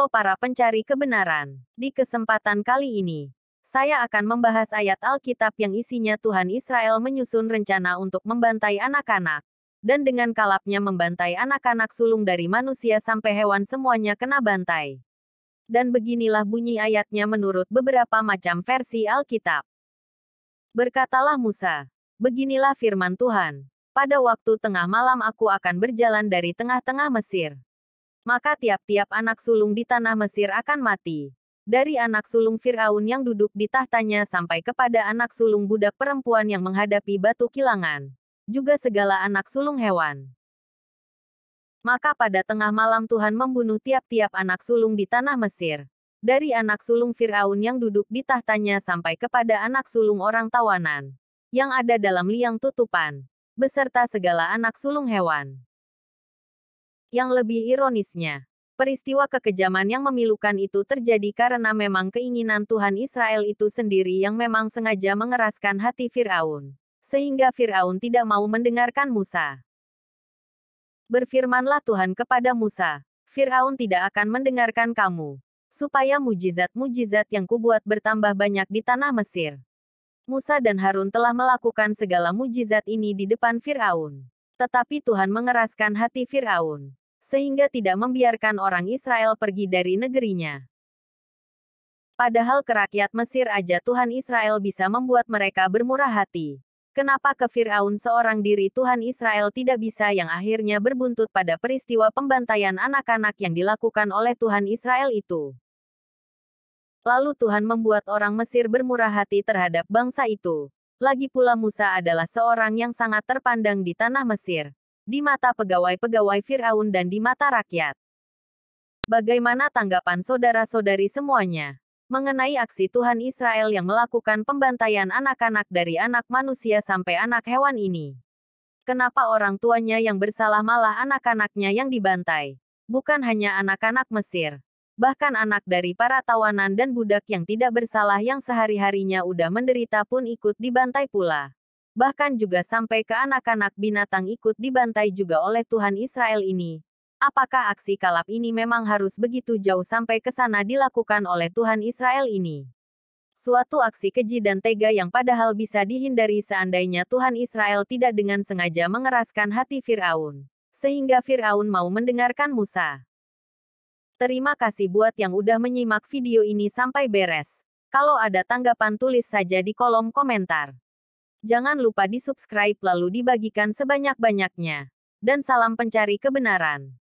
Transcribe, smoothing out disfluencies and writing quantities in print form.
Halo para pencari kebenaran. Di kesempatan kali ini, saya akan membahas ayat Alkitab yang isinya Tuhan Israel menyusun rencana untuk membantai anak-anak. Dan dengan kalapnya membantai anak-anak sulung dari manusia sampai hewan semuanya kena bantai. Dan beginilah bunyi ayatnya menurut beberapa macam versi Alkitab. Berkatalah Musa, beginilah firman Tuhan. Pada waktu tengah malam aku akan berjalan dari tengah-tengah Mesir. Maka tiap-tiap anak sulung di tanah Mesir akan mati. Dari anak sulung Firaun yang duduk di tahtanya sampai kepada anak sulung budak perempuan yang menghadapi batu kilangan. Juga segala anak sulung hewan. Maka pada tengah malam Tuhan membunuh tiap-tiap anak sulung di tanah Mesir. Dari anak sulung Firaun yang duduk di tahtanya sampai kepada anak sulung orang tawanan. Yang ada dalam liang tutupan. Beserta segala anak sulung hewan. Yang lebih ironisnya, peristiwa kekejaman yang memilukan itu terjadi karena memang keinginan Tuhan Israel itu sendiri yang memang sengaja mengeraskan hati Firaun. Sehingga Firaun tidak mau mendengarkan Musa. Berfirmanlah Tuhan kepada Musa, Firaun tidak akan mendengarkan kamu, supaya mujizat-mujizat yang kubuat bertambah banyak di tanah Mesir. Musa dan Harun telah melakukan segala mujizat ini di depan Firaun. Tetapi Tuhan mengeraskan hati Firaun. Sehingga tidak membiarkan orang Israel pergi dari negerinya. Padahal ke rakyat Mesir aja Tuhan Israel bisa membuat mereka bermurah hati. Kenapa ke Firaun seorang diri Tuhan Israel tidak bisa yang akhirnya berbuntut pada peristiwa pembantaian anak-anak yang dilakukan oleh Tuhan Israel itu. Lalu Tuhan membuat orang Mesir bermurah hati terhadap bangsa itu. Lagi pula Musa adalah seorang yang sangat terpandang di tanah Mesir. Di mata pegawai-pegawai Firaun dan di mata rakyat. Bagaimana tanggapan saudara-saudari semuanya mengenai aksi Tuhan Israel yang melakukan pembantaian anak-anak dari anak manusia sampai anak hewan ini? Kenapa orang tuanya yang bersalah malah anak-anaknya yang dibantai? Bukan hanya anak-anak Mesir, bahkan anak dari para tawanan dan budak yang tidak bersalah yang sehari-harinya udah menderita pun ikut dibantai pula. Bahkan juga sampai ke anak-anak binatang ikut dibantai juga oleh Tuhan Israel ini. Apakah aksi kalap ini memang harus begitu jauh sampai ke sana dilakukan oleh Tuhan Israel ini? Suatu aksi keji dan tega yang padahal bisa dihindari seandainya Tuhan Israel tidak dengan sengaja mengeraskan hati Firaun. Sehingga Firaun mau mendengarkan Musa. Terima kasih buat yang udah menyimak video ini sampai beres. Kalau ada tanggapan tulis saja di kolom komentar. Jangan lupa di-subscribe lalu dibagikan sebanyak-banyaknya. Dan salam pencari kebenaran.